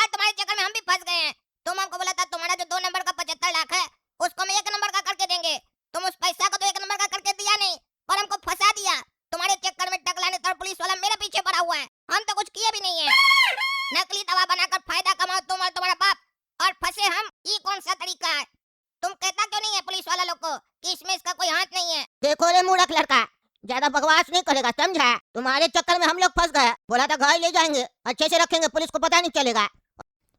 तुम्हारे चक्कर में हम भी फंस गए हैं। तुम हमको बोला था तुम्हारा जो 2 नंबर का 75 लाख है उसको हम 1 नंबर का करके देंगे। तुम उस पैसा को तो 1 नंबर का करके दिया नहीं और हमको फंसा दिया। तुम्हारे चक्कर में टकला नेता और पुलिस वाला मेरे पीछे पड़ा हुआ है। हम तो कुछ किए भी नहीं है। नकली दवा बनाकर फायदा कमाओ तुम और तुम्हारा बाप और फंसे हम। ये कौन सा तरीका है? तुम कहता क्यों नहीं है पुलिस वाला लोग को कि इसमें इसका कोई हाथ नहीं है? देखो रे मूर्ख लड़का, ज्यादा बकवास नहीं करेगा, समझा? तुम्हारे चक्कर में हम लोग फंस गए। बोला था घर ले जाएंगे, अच्छे से रखेंगे, पुलिस को पता नहीं चलेगा।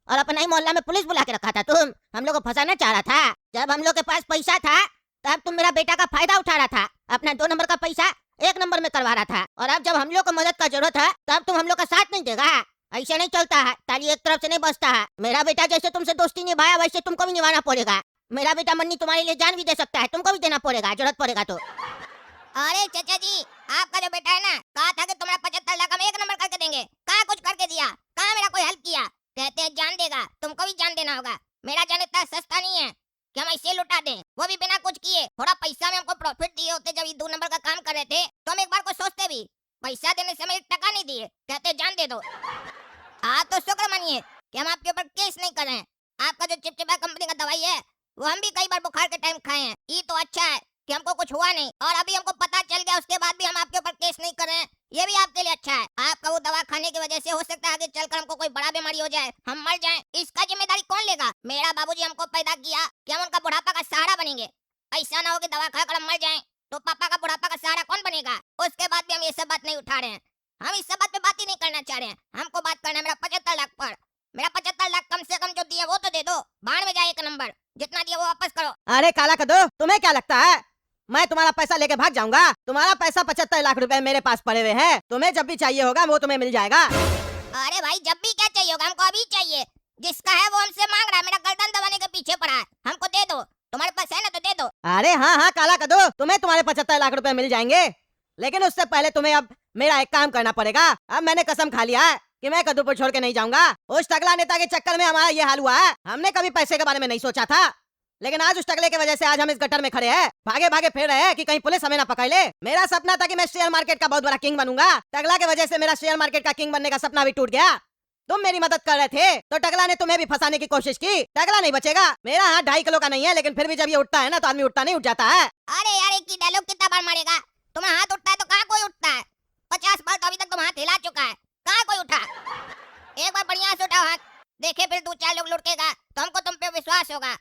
और अपना ही मोहल्ला में पुलिस बुला के रखा था तुम। हम लोग को फंसाना चाह रहा था। जब हम लोग के पास पैसा था तब तुम मेरा बेटा का फायदा उठा रहा था। अपना 2 नंबर का पैसा 1 नंबर में करवा रहा था। और अब जब हम लोग को मदद का जरूरत है तब तुम हम लोग का साथ नहीं देगा। ऐसे नहीं चलता है, ताली एक तरफ से नहीं बजता है। मेरा बेटा जैसे तुमसे दोस्ती निभाया वैसे तुमको भी निभाना पड़ेगा। मेरा बेटा मन्नी तुम्हारे लिए जान भी दे सकता है, तुमको भी देना पड़ेगा जरूरत पड़ेगा तो। अरे चाचा जी, आपका जो बेटा है ना, कहा था कि तुम्हारा 75 लाख हम 1 नंबर करके देंगे। कहाँ कुछ करके दिया? कहाँ मेरा कोई हेल्प किया? कहते हैं जान देगा, तुमको भी जान देना होगा। मेरा जान इतना सस्ता नहीं है कि हम ऐसे लुटा दें, वो भी बिना कुछ किए। थोड़ा पैसा में हमको प्रॉफिट दिए होते जब ये 2 नंबर का काम कर रहे थे तो हम एक बार को सोचते भी। पैसा देने से हमें 1 टका नहीं दिए, कहते जान दे दो। आप तो शुक्र मानिए कि हम आपके ऊपर केस नहीं कर रहे हैं। आपका जो चिपचिपा कंपनी का दवाई है वो हम भी कई बार बुखार के टाइम खाए हैं। ये तो अच्छा है कि हमको कुछ हुआ नहीं और अभी हमको पता चल गया, उसके बाद भी हम आपके ऊपर केस नहीं कर रहे हैं। ये भी आपके लिए अच्छा है। आपका वो दवा खाने की वजह से हो सकता है आगे चलकर हमको कोई बड़ा बीमारी हो जाए, हम मर जाएं। इसका जिम्मेदारी कौन लेगा? मेरा बाबूजी हमको पैदा किया कि हम उनका बुढ़ापा का सहारा बनेंगे। ऐसा ना हो कि दवा खाकर हम मर जाएं तो पापा का बुढ़ापा का सहारा कौन बनेगा? उसके बाद भी हम ये सब बात नहीं उठा रहे हैं। हम इस सब बात पे बात ही नहीं करना चाह रहे हैं। हमको बात करना है मेरा 75 लाख पर। मेरा 75 लाख कम से कम जो दिया वो तो दे दो। बाढ़ में जाए 1 नंबर, जितना दिया वो वापस करो। अरे काला कदो, तुम्हें क्या लगता है मैं तुम्हारा पैसा लेके भाग जाऊंगा? तुम्हारा पैसा 75 लाख रुपए मेरे पास पड़े हुए हैं। तुम्हें जब भी चाहिए होगा वो तुम्हें मिल जाएगा। अरे भाई, जब भी क्या चाहिए होगा? हमको अभी चाहिए। जिसका है वो हमसे मांग रहा है, मेरा गर्दन दबाने के पीछे पड़ा है। हमको दे दो, तुम्हारे पास है ना तो दे दो। अरे हाँ हाँ काला कदो, तुम्हें तुम्हारे 75 लाख रुपए मिल जाएंगे, लेकिन उससे पहले तुम्हें अब मेरा एक काम करना पड़ेगा। अब मैंने कसम खा लिया है कि मैं कद्दूपुर छोड़ के नहीं जाऊंगा। उस टकला नेता के चक्कर में हमारा ये हाल हुआ है। हमने कभी पैसे के बारे में नहीं सोचा था, लेकिन आज उस टकले की वजह से आज हम इस गटर में खड़े हैं, भागे भागे फिर रहे हैं कि कहीं पुलिस हमें ना पकड़ ले। मेरा सपना था कि मैं शेयर मार्केट का बहुत बड़ा किंग बनूंगा। टकला की वजह से मेरा शेयर मार्केट का किंग बनने का सपना भी टूट गया। तुम मेरी मदद कर रहे थे तो टकला ने तुम्हें भी फंसाने की कोशिश की। टकला नहीं बचेगा। मेरा हाथ 2.5 किलो का नहीं है, लेकिन फिर भी जब ये उठता है ना तो आदमी उठता नहीं उठ जाता है। अरे यार, एक ही डायलॉग कितना बार मारेगा? तुम्हें हाथ उठता है तो कहाँ कोई उठता है? 50 बार तो अभी तक तुम हाथ हिला चुका है, कहाँ कोई उठा? एक बार बढ़िया से उठाओ हाथ, देखे फिर 2-4 लोग लुढ़केगा तो हमको तुम पे विश्वास होगा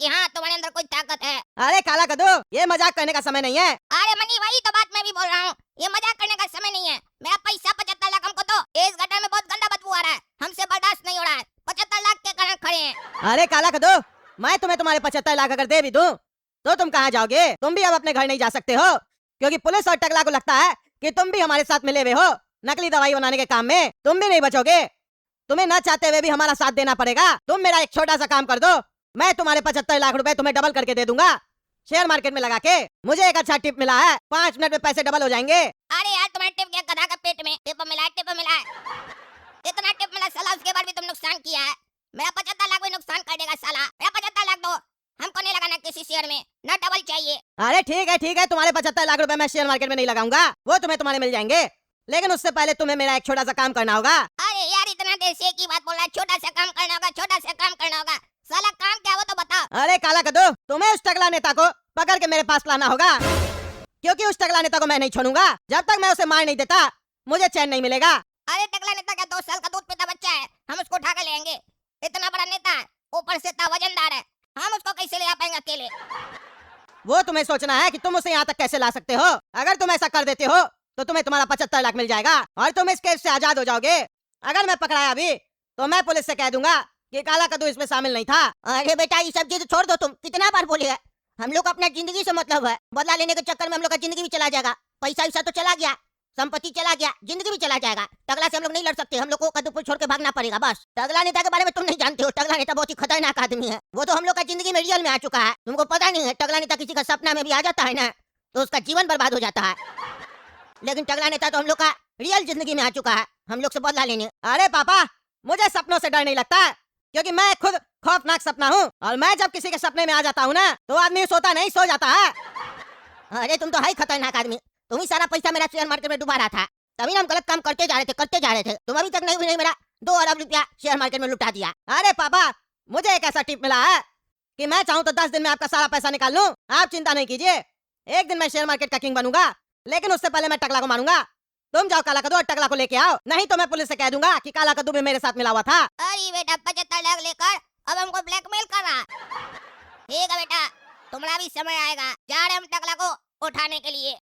कि हाँ तुम्हारे अंदर कोई ताकत है। अरे काला कदो, ये मजाक करने का समय नहीं है। अरे मनी, वही तो बात मैं भी बोल रहा हूँ। ये मजाक करने का समय नहीं है। मेरा पैसा 75 लाख हमको दो। इस गटर में बहुत गंदा बदबू आ रहा है, हमसे बर्दाश्त नहीं हो रहा है। 75 लाख के कारण खड़े हैं। अरे काला कदो, मैं तुम्हें तुम्हारे 75 लाख अगर दे भी दूं तो तुम कहाँ जाओगे? तुम भी अब अपने घर नहीं जा सकते हो, क्योंकि पुलिस और टकला को लगता है कि तुम भी हमारे साथ मिले हुए हो नकली दवाई बनाने के काम में। तुम भी नहीं बचोगे। तुम्हें न चाहते हुए भी हमारा साथ देना पड़ेगा। तुम मेरा एक छोटा सा काम कर दो, मैं तुम्हारे 75 लाख रुपए तुम्हें डबल करके दे दूंगा शेयर मार्केट में लगा के। मुझे एक अच्छा टिप मिला है, 5 मिनट में पैसे डबल हो जाएंगे। अरे यार, तुम्हारे टिप क्या गधा का पेट में टिप मिला है? टिप मिला है, इतना टिप मिला साला, उसके बाद भी तुम नुकसान किया है। मेरा 75 लाख भी नुकसान कर देगा साला। मेरा 75 लाख दो, हमको नहीं लगाना किसी शेयर में, न डबल चाहिए। अरे ठीक है, तुम्हारे 75 लाख रुपए मैं शेयर मार्केट में नहीं लगाऊंगा, वो तुम्हें तुम्हारे मिल जाएंगे, लेकिन उससे पहले तुम्हें मेरा एक छोटा सा काम करना होगा। अरे यार, इतना देर से एक ही बात बोल रहा है, छोटा सा काम करना होगा, छोटा सा काम करना होगा। साला काम क्या वो तो बताओ। अरे काला कदो, तुम्हें उस टकला नेता को पकड़ के मेरे पास लाना होगा, क्योंकि उस टकला नेता को मैं नहीं छोड़ूंगा। जब तक मैं उसे मार नहीं देता मुझे चैन नहीं मिलेगा। अरे टकला नेता क्या 2 साल का दूध पीता बच्चा है? हम उसको उठा के ले आएंगे। इतना बड़ा नेता है, ऊपर से इतना वजनदार है, हम उसको कैसे ले आ पाएंगे अकेले? वो तुम्हें सोचना है कि तुम उसे यहाँ तक कैसे ला सकते हो। अगर तुम ऐसा कर देते हो तो तुम्हें तुम्हारा 75 लाख मिल जाएगा और तुम इस केस से आजाद हो जाओगे। अगर मैं पकड़ाया भी तो मैं पुलिस से कह दूंगा कि काला कद्दू इसमें शामिल नहीं था। अरे बेटा, ये सब चीज छोड़ दो। तुम कितना बार बोले है, हम लोग को अपना जिंदगी से मतलब है। बदला लेने के चक्कर में हम लोग का जिंदगी भी चला जाएगा। पैसा वैसा तो चला गया, संपत्ति चला गया, जिंदगी भी चला जाएगा। टकला से हम लोग नहीं लड़ सकते, हम लोग को कद्दूपुर छोड़ के भागना पड़ेगा बस। टकला नेता के बारे में तुम नहीं जानते हो। टकला नेता बहुत ही खतरनाक आदमी है। वो तो हम लोग का जिंदगी में रियल में आ चुका है, तुमको पता नहीं है। टकला नेता किसी का सपना में भी आ जाता है ना तो उसका जीवन बर्बाद हो जाता है, लेकिन टकला नेता तो हम लोग का रियल जिंदगी में आ चुका है, हम लोग से बदला लेने। अरे पापा, मुझे सपनों से डर नहीं लगता, क्योंकि मैं खुद खौफनाक सपना हूँ, और मैं जब किसी के सपने में आ जाता हूँ ना तो आदमी सोता नहीं सो जाता है। अरे तुम तो है खतरनाक आदमी। तुम ही सारा पैसा मेरा शेयर मार्केट में डुबा रहा था, तभी हम गलत काम करते जा रहे थे। तुम अभी तक नहीं मेरा 2 अरब रुपया शेयर मार्केट में लुटा दिया। अरे पापा, मुझे एक ऐसा टिप मिला है कि मैं चाहूँ तो 10 दिन में आपका सारा पैसा निकाल लूं। आप चिंता नहीं कीजिए, एक दिन मैं शेयर मार्केट का किंग बनूंगा, लेकिन उससे पहले मैं टकला को मारूंगा। तुम जाओ काला कद्दू और टकला को लेके आओ, नहीं तो मैं पुलिस से कह दूंगा कि काला कद्दू भी मेरे साथ मिला हुआ था। अरे बेटा 75 लाख लेकर अब हमको ब्लैकमेल कर रहा। ठीक है बेटा, तुम्हारा भी समय आएगा, जा रहे हम टकला को उठाने के लिए।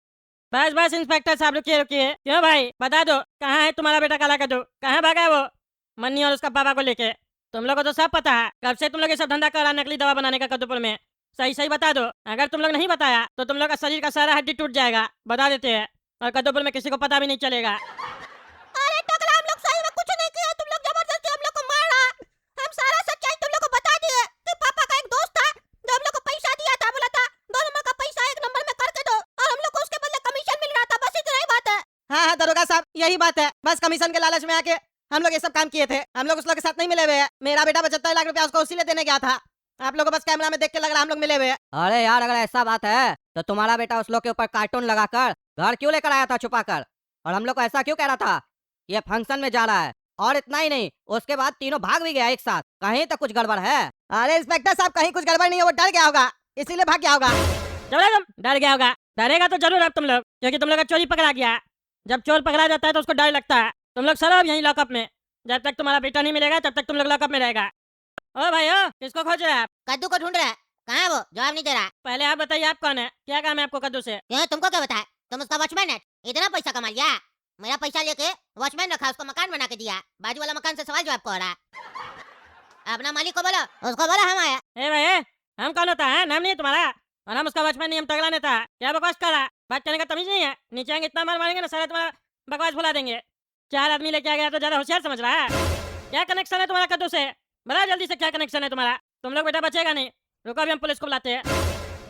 बस बस इंस्पेक्टर साहब रुकिए रुकिए। क्यों भाई, बता दो कहाँ है तुम्हारा बेटा काला कद्दू? कहाँ भागा है वो मन्नी और उसका पापा को लेके? तुम लोग को तो सब पता है, कब से तुम लोग ये सब धंधा कर रहा नकली दवा बनाने का कद्दूपुर में। सही सही बता दो, अगर तुम लोग नहीं बताया तो तुम लोग का शरीर का सारा हड्डी टूट जाएगा, बता देते हैं, और कद्दूपुर में किसी को पता भी नहीं चलेगा। अरे टकला, हम लोग सही में कुछ नहीं किया, तुम लोग जबरदस्ती हम लोग को मार रहा। हम सारा सच्चाई तुम लोग को बता दिए कि पापा का एक दोस्त था जो हम लोग को पैसा दिया था, बोला था 2 नंबर का पैसा 1 नंबर में करके दो, और हम लोग को उसके बदले कमीशन मिल रहा था। बस इतना ही बात है। हाँ हाँ दरोगा साहब, यही बात है, बस कमीशन के लालच में आके हम लोग ये सब काम किए थे। हम लोग उस लोग के साथ नहीं मिले हुए हैं। मेरा बेटा 75 लाख रुपया उसको उसी लिए देने गया था। आप लोगों को बस कैमरा में देख के लग रहा हम लोग मिले हुए हैं। अरे यार, अगर ऐसा बात है तो तुम्हारा बेटा उस लोग के ऊपर कार्टून लगाकर घर क्यों लेकर आया था छुपा कर? और हम लोग को ऐसा क्यों कह रहा था ये फंक्शन में जा रहा है? और इतना ही नहीं, उसके बाद तीनों भाग भी गया एक साथ। कहीं तो कुछ गड़बड़ है। अरे इंस्पेक्टर साहब, कहीं कुछ गड़बड़ नहीं है, वो डर गया होगा, इसीलिए भाग गया होगा। चलो तुम, डर गया होगा। डरेगा तो जरूर अब तुम लोग, क्योंकि तुम लोग का चोरी पकड़ा गया। जब चोर पकड़ा जाता है तो उसको डर लगता है। तुम लोग सरो अब यहीं लॉकअप में, जब तक तुम्हारा बेटा नहीं मिलेगा तब तक तुम लोग लॉकअप में रहेगा। ओ भाई ओ, किसको खोज रहे हैं आप? कद्दू को ढूंढ रहा है, कहाँ है वो? जवाब नहीं दे रहा। पहले आप बताइए, आप कौन है? क्या काम है आपको कद्दू से? क्यों, तुमको क्या बताया? तुम उसका वॉचमैन है, इतना पैसा कमा लिया। मेरा पैसा लेके वॉचमैन रखा, उसको मकान बना के दिया, बाजू वाला मकान से सवाल जवाब को हो रहा है। अपना मालिक को बोलो, उसको बोलो हम आया। ए भाई ए, हम कौन होता है? नाम नहीं है तुम्हारा? और हम उसका वॉचमैन नहीं, हम तगड़ा नेता है। क्या बकवास कर रहा? बात करने का तमीज नहीं है? नीचे आएंगे इतना मार मारेंगे ना, सारा तुम्हारा बकवास भुला देंगे। 4 आदमी लेके आ गया तो ज्यादा होशियार समझ रहा है? क्या कनेक्शन है तुम्हारा कद्दू से? बता जल्दी से, क्या कनेक्शन है तुम्हारा? तुम लोग बेटा बचेगा नहीं। रुको अभी हम पुलिस को बुलाते हैं।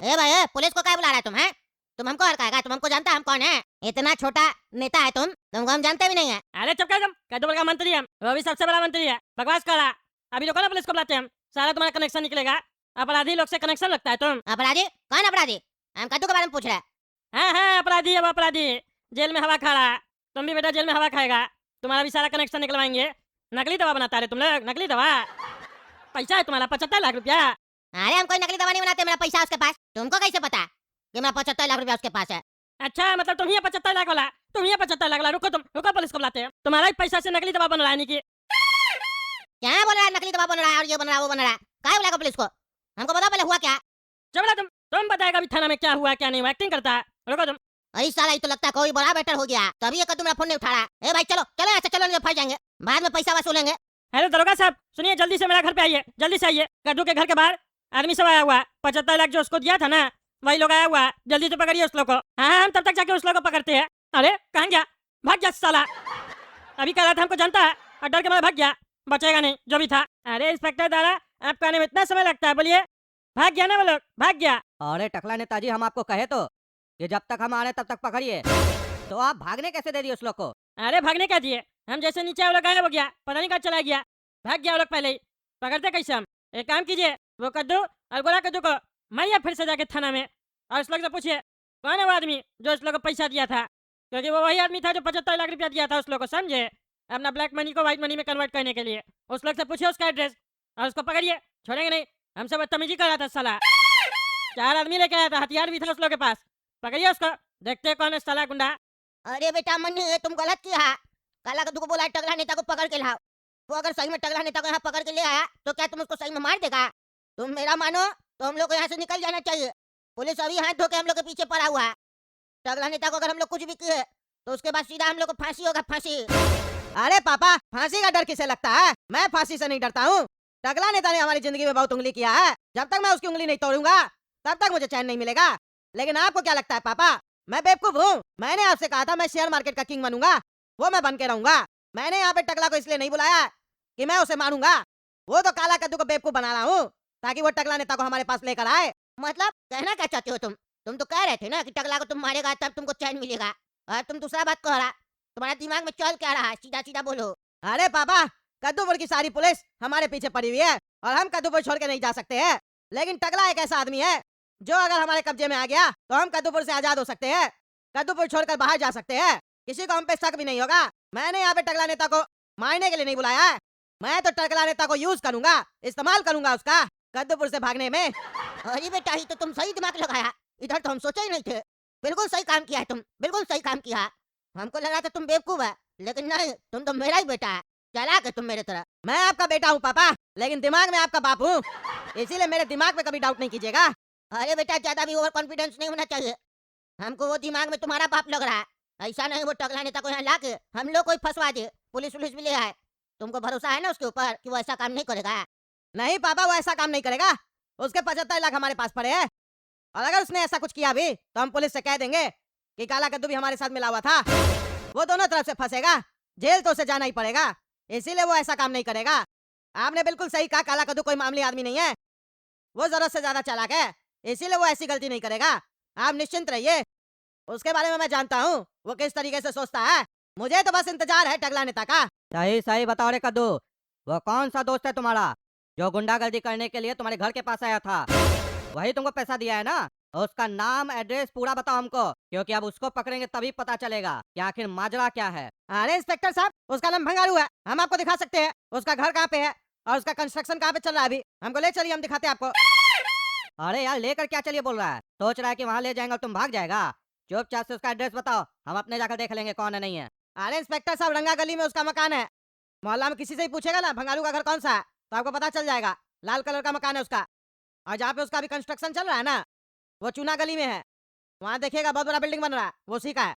ए भाई पुलिस को क्या बुला रहा है तुम? हैं, तुम हमको हड़काएगा? तुम हमको जानता है हम कौन है? इतना छोटा नेता है तुमको हम जानते भी नहीं है। अरे चुप कर तुम, कद्दूपुर का मंत्री है हम, वो भी सबसे बड़ा मंत्री है। बकवास कर रहा। अभी रुको ना, पुलिस को बुलाते हैं हम, सारा तुम्हारा कनेक्शन निकलेगा। अपराधी लोग से कनेक्शन लगता है तुम? अपराधी? कौन अपराधी? हम कद्दू के बारे में पूछ रहे हैं। हाँ हाँ, अपराधी है वो, अपराधी। जेल में हवा खा रहा है। तुम भी बेटा जेल में हवा खाएगा, तुम्हारा भी सारा कनेक्शन निकलवाएंगे। नकली दवा बनाता है तुम लोग, नकली दवा। पैसा है तुम्हारा 75 लाख रुपया। अरे हम कोई नकली दवा नहीं बनाते, मेरा पैसा है उसके पास। तुमको कैसे पता कि मेरा 75 लाख रुपया उसके पास है? अच्छा, मतलब तुम ही 75 लाख वाला? तुम ही 75 लाख वाला? रुको तुम, रुको पुलिस को बुलाते हैं। तुम्हारा ही पैसा से नकली दवा बन रहा है नहीं कि? क्या बोल रहा है? नकली दवा बन रहा है और ये बन रहा है वो बन रहा है? क्या बुलाएगा पुलिस को? हमको बताओ पहले हुआ क्या? चलो तुम बताएगा अभी थाना में क्या हुआ क्या नहीं हुआ, एक्टिंग करता है। रुको तुम। अरे साला, ये तो लगता है कोई बड़ा बेटर हो गया, तभी ये कद्दू मेरा फोन नहीं उठा रहा है। ए भाई चलो चलो, ऐसे चलो, नहीं फंस जाएंगे, बाद में पैसा वसूलेंगे। हेलो दरोगा साहब, सुनिए, जल्दी से मेरा घर पे आइए, जल्दी से आइए। कद्दू के घर के बाहर आदमी सब आया हुआ है। 75 लाख जो उसको दिया था ना, वही लोग आया हुआ है। जल्दी से पकड़िए उस लोग को। हाँ, हम तब तक जाके उस लोग को पकड़ते हैं। अरे कहाँ गया? भाग गया साला। अभी कह रहा था हमको जानता है और डर के मारे भाग गया। बचेगा नहीं जो भी था। अरे इंस्पेक्टर दादा, आपको आने में इतना समय लगता है? बोलिए, भाग गया ना वो लोग, भाग गया। अरे टकला नेताजी, हम आपको कहे तो कि जब तक हम आ रहे तब तक पकड़िए, तो आप भागने कैसे दे दिए उस लोग को? अरे भागने क्या दिए, हम जैसे नीचे वो लोग गायब हो गया, पता नहीं कहाँ चला गया, भाग गया वो लोग पहले ही। पकड़ते कैसे हम? एक काम कीजिए, वो कद्दू और गोला कद्दू को मारिए फिर से जाके थाना में, और उस लोग से पूछिए कौन है वो आदमी जो उस लोग को पैसा दिया था, क्योंकि वो वही आदमी था जो 75 लाख रुपया दिया था उस लोग को, समझे? अपना ब्लैक मनी को व्हाइट मनी में कन्वर्ट करने के लिए। उस लोग से पूछिए उसका एड्रेस और उसको पकड़िए, छोड़ेंगे नहीं। हमसे बदतमीजी कर रहा था साला, 4 आदमी लेके आया था, हथियार भी था उस लोग के पास। पकड़िए उसको, देखते हैं कौन है साला गुंडा। अरे बेटा मन्नी, ये तुम गलत किया। काला कद्दू को बोला टगला नेता को पकड़ के लाओ। वो अगर सही में टगला नेता को यहाँ पकड़ के ले आया तो क्या तुम उसको सही में मार देगा? तुम मेरा मानो तो हम लोग को यहाँ से निकल जाना चाहिए। पुलिस अभी हाथ धो के हम लोग के पीछे पड़ा हुआ है। टगला नेता को अगर हम लोग कुछ भी किए तो उसके बाद सीधा हम लोग को फांसी होगा, फांसी। अरे पापा, फांसी का डर किसे लगता है? मैं फांसी से नहीं डरता हूँ। टकला नेता ने हमारी जिंदगी में बहुत उंगली किया है, जब तक मैं उसकी उंगली नहीं तोड़ूंगा तब तक मुझे चैन नहीं मिलेगा। लेकिन आपको क्या लगता है पापा, मैं बेवकूफ हूँ? मैंने आपसे कहा था मैं शेयर मार्केट का किंग बनूंगा, वो मैं बन के रहूंगा। मैंने यहाँ पे टकला को इसलिए नहीं बुलाया कि मैं उसे मारूंगा, वो तो काला कद्दू को बेवकूफ बना रहा हूँ ताकि वो टकला नेता को हमारे पास लेकर आए। मतलब कहना क्या चाहते हो तुम? तुम तो कह रहे थे ना कि टगला को तुम मारेगा तब तुमको चैन मिलेगा, और तुम दूसरा बात कह रहा। तुम्हारे दिमाग में चल क्या रहा है? सीधा सीधा बोलो। अरे पापा, कद्दूपुर की सारी पुलिस हमारे पीछे पड़ी हुई है और हम कद्दूपुर छोड़ के नहीं जा सकते हैं। लेकिन टकला एक ऐसा आदमी है जो अगर हमारे कब्जे में आ गया तो हम कद्दूपुर से आजाद हो सकते हैं, कद्दूपुर छोड़कर बाहर जा सकते हैं, किसी को हम पे शक भी नहीं होगा। मैंने यहाँ पे टकला नेता को मारने के लिए नहीं बुलाया है। मैं तो टकला नेता को यूज करूंगा, इस्तेमाल करूंगा उसका कद्दूपुर से भागने में। अरे बेटा ही तो तुम सही दिमाग लगाया, इधर तो हम सोचे ही नहीं थे। बिल्कुल सही काम किया है तुम, बिल्कुल सही काम किया। हमको लगा था तुम बेवकूफ है, लेकिन नहीं, तुम तो मेरा ही बेटा है। चालाक है तुम मेरे तरह। मैं आपका बेटा हूँ पापा, लेकिन दिमाग में आपका बाप हूँ, इसीलिए मेरे दिमाग पे कभी डाउट नहीं कीजिएगा। अरे बेटा ज्यादा भी ओवर कॉन्फिडेंस नहीं होना चाहिए। हमको वो दिमाग में तुम्हारा बाप लग रहा है। ऐसा नहीं वो टकला नेता को यहाँ ला के हम लोग को ही फंसवा दे, पुलिस भी ले आए। तुमको भरोसा है ना उसके ऊपर कि वो ऐसा काम नहीं करेगा? नहीं पापा, वो ऐसा काम नहीं करेगा। उसके 75 लाख हमारे पास पड़े हैं, और अगर उसने ऐसा कुछ किया भी तो हम पुलिस से कह देंगे कि काला कद्दू भी हमारे साथ मिला हुआ था। वो दोनों तरफ से फंसेगा, जेल तो उसे जाना ही पड़ेगा, इसीलिए वो ऐसा काम नहीं करेगा। आपने बिल्कुल सही कहा, काला कद्दू कोई मामूली आदमी नहीं है, वो जरूरत से ज्यादा चालाक है, इसीलिए वो ऐसी गलती नहीं करेगा। आप निश्चिंत रहिए, उसके बारे में मैं जानता हूँ वो किस तरीके से सोचता है। मुझे तो बस इंतजार है टकला नेता का। सही सही बताओ रे कद्दू, वो कौन सा दोस्त है तुम्हारा जो गुंडागर्दी करने के लिए तुम्हारे घर के पास आया था? वही तुमको पैसा दिया है ना? उसका नाम एड्रेस पूरा बताओ हमको, क्योंकि अब उसको पकड़ेंगे तभी पता चलेगा कि आखिर माजरा क्या है। अरे इंस्पेक्टर साहब, उसका नाम भंगारू है, हम आपको दिखा सकते हैं उसका घर कहाँ पे है और उसका कंस्ट्रक्शन कहाँ पे चल रहा है। अभी हमको ले चलिए, हम दिखाते हैं आपको। अरे यार लेकर क्या चलिए बोल रहा है? सोच रहा है कि वहाँ ले जाएंगे और तुम भाग जाएगा? चुपचाप से उसका एड्रेस बताओ, हम अपने जाकर देख लेंगे कौन है नहीं है। अरे इंस्पेक्टर साहब, रंगा गली में उसका मकान है। मोहल्ला में किसी से ही पूछेगा ना भंगारू का घर कौन सा है तो आपको पता चल जाएगा। लाल कलर का मकान है उसका, और जहाँ पे उसका अभी कंस्ट्रक्शन चल रहा है ना, वो चूना गली में है। वहाँ देखिएगा बहुत बड़ा बिल्डिंग बन रहा है, वो उसी का है।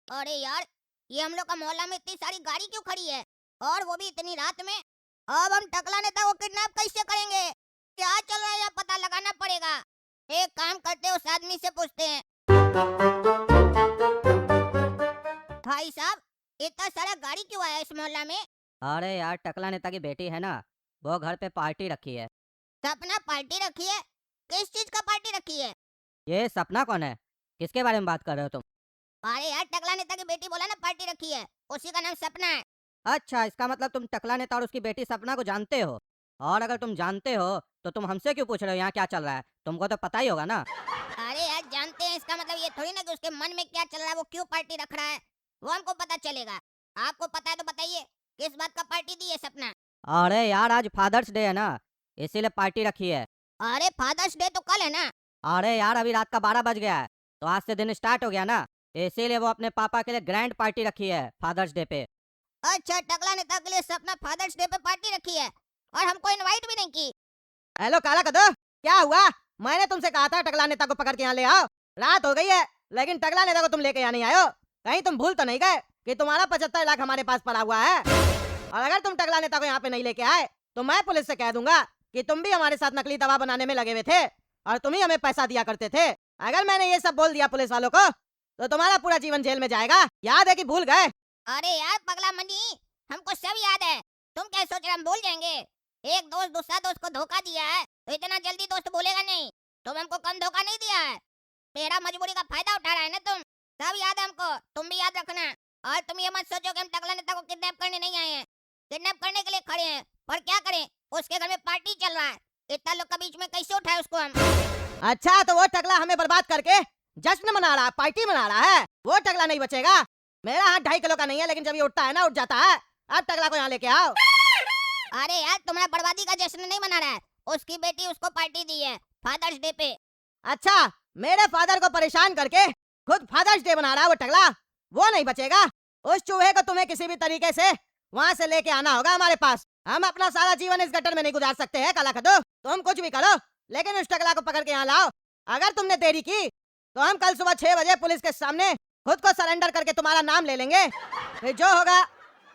अरे यार, ये हम लोग का मोहल्ला में इतनी सारी गाड़ी क्यों खड़ी है, और वो भी इतनी रात में? अब हम टकला नेता को किडनैप कैसे करेंगे? क्या चल रहा है यहाँ पता लगाना पड़ेगा। एक काम करते हैं, उस आदमी से पूछते हैं। भाई साहब, इतना सारा गाड़ी क्यों आया इस मोहल्ला में? अरे यार टकला नेता की बेटी है ना, वो घर पे पार्टी रखी है। सपना पार्टी रखी है? किस चीज का पार्टी रखी है? ये सपना कौन है? किसके बारे में बात कर रहे हो तुम? अरे यार, टकला नेता की बेटी बोला ना पार्टी रखी है, उसी का नाम सपना है। अच्छा, इसका मतलब तुम टकला नेता और उसकी बेटी सपना को जानते हो? और अगर तुम जानते हो तो तुम हमसे क्यों पूछ रहे हो यहाँ क्या चल रहा है? तुमको तो पता ही होगा ना। अरे यार, जानते हैं इसका मतलब ये थोड़ी ना कि उसके मन में क्या चल रहा है, वो क्यों पार्टी रख रहा है, वो हमको पता चलेगा। आपको पता है तो बताइए, किस बात का पार्टी दी है सपना? अरे यार आज फादर्स डे है ना, इसीलिए पार्टी रखी है। अरे फादर्स डे तो कल है ना। अरे यार अभी रात का 12 बज गया है, तो आज से दिन स्टार्ट हो गया ना, इसीलिए वो अपने पापा के लिए ग्रैंड पार्टी रखी है फादर्स डे पे। अच्छा, टकला नेता के लिए सपना फादर्स डे पे पार्टी रखी है, और हमको इनवाइट भी नहीं की। हेलो काला कद्दू, क्या हुआ? मैंने तुमसे कहा था टकला नेता को पकड़ के यहाँ ले आओ। रात हो गई है, लेकिन टकला नेता को तुम लेके यहाँ नहीं आयो। कहीं तुम भूल तो नहीं गए कि तुम्हारा 75 लाख हमारे पास पड़ा हुआ है? और अगर तुम टकला नेता को यहाँ पे नहीं लेके आए तो मैं पुलिस से कह दूंगा कि तुम भी हमारे साथ नकली दवा बनाने में लगे हुए थे और तुम ही हमें पैसा दिया करते थे। अगर मैंने ये सब बोल दिया पुलिस वालों को तो तुम्हारा पूरा जीवन जेल में जाएगा। याद है कि भूल गए? अरे यार पगला मनी, हमको सब याद है। तुम क्या सोच रहे हम भूल जाएंगे? एक दोस्त दूसरा दोस्त को धोखा दिया है तो इतना जल्दी दोस्त बोलेगा नहीं। तुम हमको कम धोखा नहीं दिया है, मेरा मजबूरी का फायदा उठा रहा है ना तुम। सब याद है हमको, तुम भी याद रखना। और तुम ये मत सोचो कि हम टकला नेता को किडनैप करने नहीं आए हैं। किडनैप करने के लिए खड़े हैं, पर क्या करें, उसके घर में पार्टी चल रहा है, इतना लोग के बीच में कैसे उठाए उसको हम? अच्छा, तो वो टकला हमें बर्बाद करके जश्न मना रहा है, पार्टी मना रहा है। वो टकला नहीं बचेगा। मेरा हाथ 2.5 किलो का नहीं है, लेकिन जब ये उठता है ना, उठ जाता है। अब टकला को यहाँ लेके आओ। अरे यार, तुम्हारा बर्बादी का जश्न नहीं मना रहा है, उसकी बेटी उसको पार्टी दी है फादर्स डे पे। अच्छा, मेरे फादर को परेशान करके खुद फादर्स डे बना रहा है वो टकला, वो नहीं बचेगा। उस चूहे को तुम्हें किसी भी तरीके से वहाँ से लेके आना होगा हमारे पास। हम अपना सारा जीवन इस गटर में नहीं गुजार सकते हैं काला कद्दू। तुम कुछ भी करो, लेकिन उस टकला को पकड़ के यहाँ लाओ। अगर तुमने देरी की तो हम कल सुबह 6 बजे पुलिस के सामने खुद को सरेंडर करके तुम्हारा नाम ले लेंगे। फिर जो होगा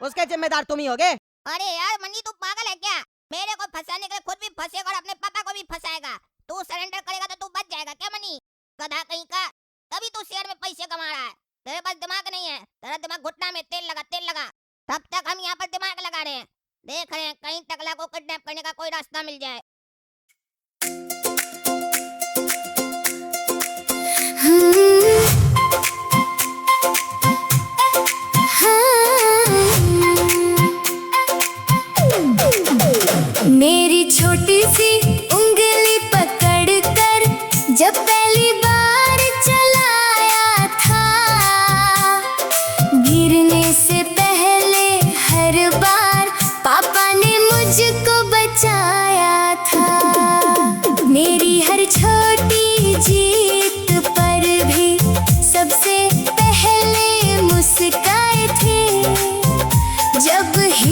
उसके जिम्मेदार तुम ही होगे। अरे यार मनी, तू पागल है क्या? मेरे को फंसाने के लिए खुद भी फंसेगा और अपने पापा को भी फंसाएगा। तू सरेंडर करेगा तो तू बच जाएगा क्या मनी? गधा कहीं का, तभी तू शेयर में पैसे कमा रहा है। तेरे पास दिमाग नहीं है, तेरा दिमाग घुटना में तेल लगा, तेल लगा। तब तक हम यहाँ पर दिमाग लगा रहे हैं, देख रहे हैं कहीं टकला को किडनैप करने का कोई रास्ता मिल जाए। मेरी छोटी सी उंगली पकड़ कर जब पहली बार चलाया था, गिरने से पहले हर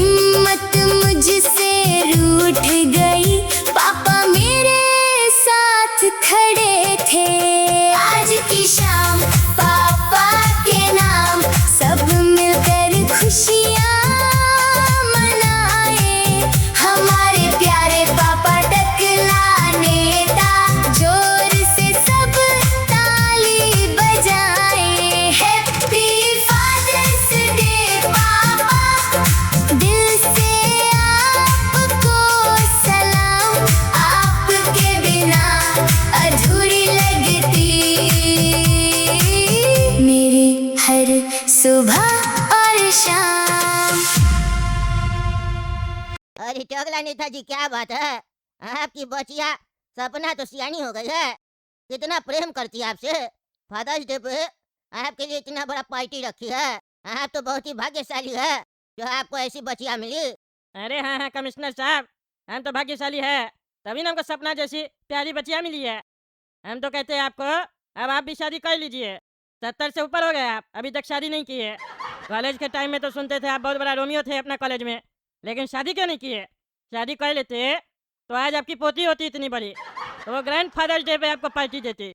हिम्मत मुझसे रूठ गई, पापा मेरे साथ खड़े थे। आज की शाम पापा के नाम सब मिलकर खुशियाँ मनाए। हमारे प्यारे पापा टकला नेता, जोर से सब ताली बजाए। हैप्पी फादर्स डे पापा, दिल से आपको सलाम। आपके बिना अधूरी लगती मेरी हर सुबह और शाम। अरे टकला नेताजी, क्या बात है? आपकी बचिया सपना तो सियानी हो गई है। कितना प्रेम करती है आपसे। फादर्स डे पे आपके लिए इतना बड़ा पार्टी रखी है। आप तो बहुत ही भाग्यशाली है जो आपको ऐसी बचिया मिली। अरे हाँ हाँ कमिश्नर साहब, हम तो भाग्यशाली है, तभी ना हमको सपना जैसी प्यारी बच्चियाँ मिली है। हम तो कहते हैं आपको अब आप भी शादी कर लीजिए। 70 से ऊपर हो गए आप, अभी तक शादी नहीं की है। कॉलेज के टाइम में तो सुनते थे आप बहुत बड़ा रोमियो थे अपना कॉलेज में, लेकिन शादी क्यों नहीं की है? शादी कर लेते तो आज आपकी पोती होती इतनी बड़ी, तो वो ग्रैंड फादर्स डे पे आपको पार्टी देती।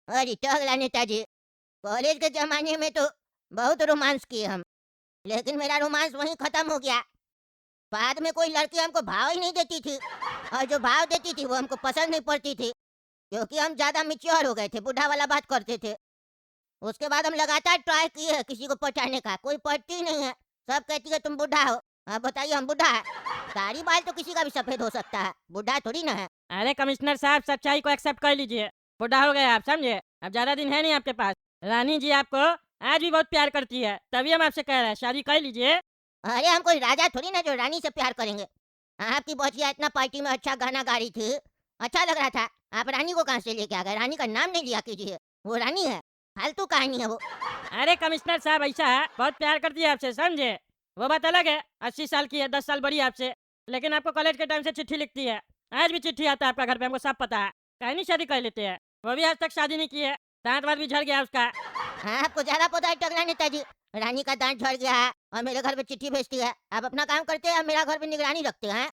अरे टकला नेताजी, कॉलेज के जमाने में तो बहुत रोमांस किए हम, लेकिन मेरा रोमांस वहीं खत्म हो गया। बाद में कोई लड़की हमको भाव ही नहीं देती थी, और जो भाव देती थी वो हमको पसंद नहीं पड़ती थी, क्योंकि हम ज्यादा मिच्योर हो गए थे, बुढ़ा वाला बात करते थे। उसके बाद हम लगातार ट्राई किए हैं किसी को पटाने का, कोई पटती ही नहीं है। सब कहती है तुम बुढ़ा हो। अब बताइए, हम बुढ़ा है? दाढ़ी बाल तो किसी का भी सफेद हो सकता है, बुढ़ा थोड़ी ना है। अरे कमिश्नर साहब, सच्चाई को एक्सेप्ट कर लीजिए। बुढ़ा हो गए आप, समझे? अब ज्यादा दिन है नहीं आपके पास। रानी जी आपको आज भी बहुत प्यार करती है, तभी हम आपसे कह रहे हैं शादी कर लीजिए। अरे हम कोई राजा थोड़ी ना जो रानी से प्यार करेंगे। आपकी बचिया इतना पार्टी में अच्छा गाना गा रही थी, अच्छा लग रहा था। आप रानी को कहाँ से लेके आ गए? रानी का नाम नहीं लिया कीजिए, वो रानी है, फालतू कहानी है वो। अरे कमिश्नर साहब, ऐसा है, बहुत प्यार करती है आपसे, समझे? वो बात अलग है, 80 साल की है, 10 साल बड़ी है आपसे, लेकिन आपको कॉलेज के टाइम से चिट्ठी लिखती है। आज भी चिट्ठी आता है आपका घर पे, हमको सब पता है। कहीं नहीं शादी कर लेते हैं, वो भी आज तक शादी नहीं की है, दांत वात भी झड़ गया उसका। आपको ज्यादा पता है टकला नेताजी। रानी का दांत झड़ गया है और मेरे घर पे चिट्ठी भेजती है। आप अपना काम करते हैं, मेरा घर पे निगरानी रखते हैं।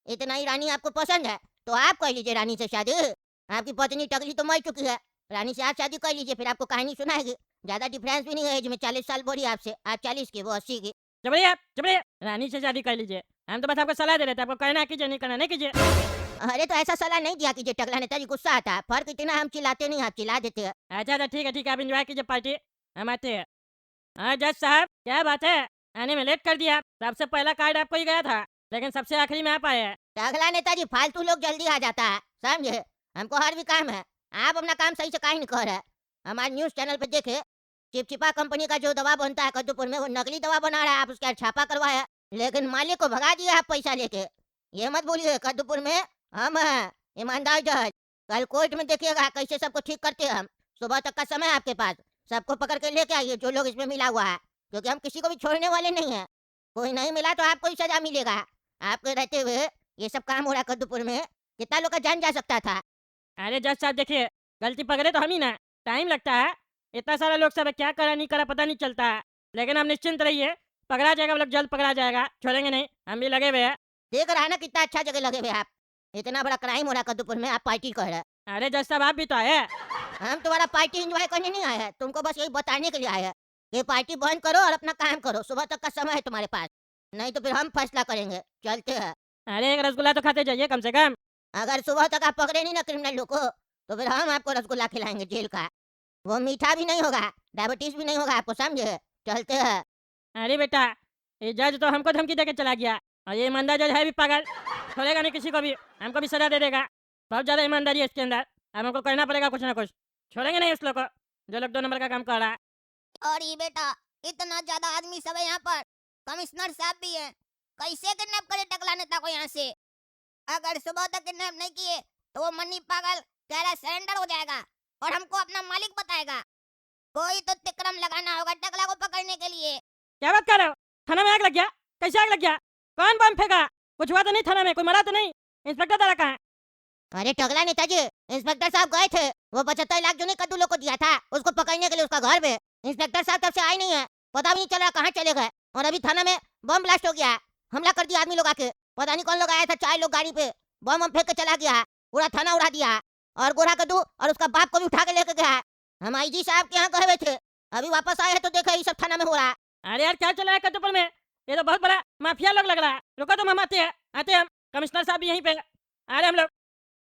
इतना ही रानी आपको पसंद है तो आप कर लीजिए रानी से शादी। आपकी पत्नी टकली तो मर चुकी है, रानी से आप शादी कर लीजिए, फिर आपको कहानी सुनाएगी। ज्यादा डिफरेंस भी नहीं है एज में, 40 साल बड़ी है आपसे, आप 40 की, वो 80 की। जबरी आप, जबरी, रानी से शादी कर लीजिए। हम तो बस आपको सलाह दे रहे थे, आपको कहना है कीजिए, नहीं करना नहीं कीजिए। अरे तो ऐसा सलाह नहीं दिया कीजिए टकला नेताजी, गुस्सा आता है। फर्क इतना, हम चिल्लाते नहीं, आप चिल्ला देते हैं। अच्छा अच्छा, ठीक है ठीक है, आप इंजॉय कीजिए पार्टी, हम आते हैं। हाँ जज साहब, क्या बात है, आने में लेट कर दिया। सबसे पहला कार्ड आपको ही गया था, लेकिन सबसे आखिरी में आप आए हैं। टकला नेताजी, फालतू लोग जल्दी आ जाता है, समझे? हमको हर भी काम है, आप अपना काम सही से काहे नहीं कर रहे हैं? हमारे न्यूज चैनल पे देखे, चिपचिपा कंपनी का जो दवा बनता है कद्दूपुर में, वो नकली दवा बना रहा है, आप उसका छापा करवाया, लेकिन मालिक को भगा दिया आप पैसा लेके। ये मत बोलिए कद्दूपुर में हम हैं ईमानदार जज। कल कोर्ट में देखिएगा कैसे सबको ठीक करते हैं हम। सुबह तक का समय है आपके पास, सबको पकड़ के लेके आइए जो लोग इसमें मिला हुआ है, क्योंकि हम किसी को भी छोड़ने वाले नहीं हैं। कोई नहीं मिला तो आपको ही सजा मिलेगा। आपके रहते हुए ये सब काम हो रहा है कद्दूपुर में, कितना लोग का जान जा सकता था। अरे जज साहब देखिए, गलती पकड़े तो हम ही ना, टाइम लगता है, इतना सारा लोग सब है, क्या करा नहीं करा पता नहीं चलता है, लेकिन हम निश्चिंत रहिए, पकड़ा जाएगा, वो लोग जल्द पकड़ा जाएगा, छोड़ेंगे नहीं, हम भी लगे हुए हैं। देख रहा है ना कितना अच्छा जगह लगे हुए आप। इतना बड़ा क्राइम हो रहा है कद्दूपुर में, आप पार्टी कर रहे हैं। अरे जज साहब, आप भी तो आए हैं। हम तुम्हारा पार्टी एंजॉय करने नहीं आए हैं, तुमको बस यही बताने के लिए आए हैं कि पार्टी बंद करो और अपना काम करो। सुबह तक का समय है तुम्हारे पास, नहीं तो फिर हम फैसला करेंगे। चलते हैं। अरे एक रसगुल्ला तो खाते जाइए कम से कम। अगर सुबह तक आप पकड़े नहीं ना क्रिमिनल लोग को, तो फिर हम आपको रसगुल्ला खिलाएंगे जेल का। वो मीठा भी नहीं होगा, डायबिटीज भी नहीं होगा आपको, समझे? चलते हैं। अरे बेटा, ये जज तो हमको धमकी देके चला गया, और ये ईमानदार जज है भी पागल, छोड़ेगा नहीं किसी को भी, हमको भी सजा दे देगा। बहुत ज्यादा ईमानदारी है इसके अंदर, अब हमको करना पड़ेगा कुछ ना कुछ, छोड़ेंगे नहीं उस लोग को जो लोग 2 नंबर का काम कर रहा है। और ये बेटा, इतना ज्यादा आदमी सब है यहाँ पर, कमिश्नर साहब भी हैं, कैसे किडनैप करे टकला नेता को यहाँ से? अगर सुबह तक किडनैप नहीं किए तो वो मनी पागल कह रहा सरेंडर हो जाएगा और हमको अपना मालिक बताएगा। कोई तो तिक्रम लगाना होगा टकला को पकड़ने के लिए। क्या बात कर रहे हो? थाना में आग लग गया? कैसे आग लग गया? कौन बम फेंका? कुछ हुआ तो नहीं थाना में? कोई मरा तो नहीं? इंस्पेक्टर दादा कहाँ है? अरे टकला नेताजी, इंस्पेक्टर साहब गए थे, वो 75 लाख जो ने कद्दू लोग को दिया था उसको पकड़ने के लिए उसका घर पे। इंस्पेक्टर साहब तब से आए नहीं है, पता भी नहीं चल रहा कहाँ चले गए। और अभी थाना में बम ब्लास्ट हो गया है, हमला कर दिया आदमी लोग आके। पता नहीं कौन लोग आया था, 4 लोग गाड़ी पे बम फेंक के चला गया, पूरा थाना उड़ा दिया और गोरा कद्दू और उसका बाप को भी उठा के लेके गया। हम आईजी साहब के यहाँ गए हुए थे, अभी वापस आए हैं तो देखा ये सब थाना में हो रहा है। अरे यार क्या चला है कद्दूपुर में? ये तो बहुत बड़ा माफिया लोग लग रहा है। रुको तुम, हम आते हैं हम। कमिश्नर साहब भी यहीं पे आ रहे हम लोग।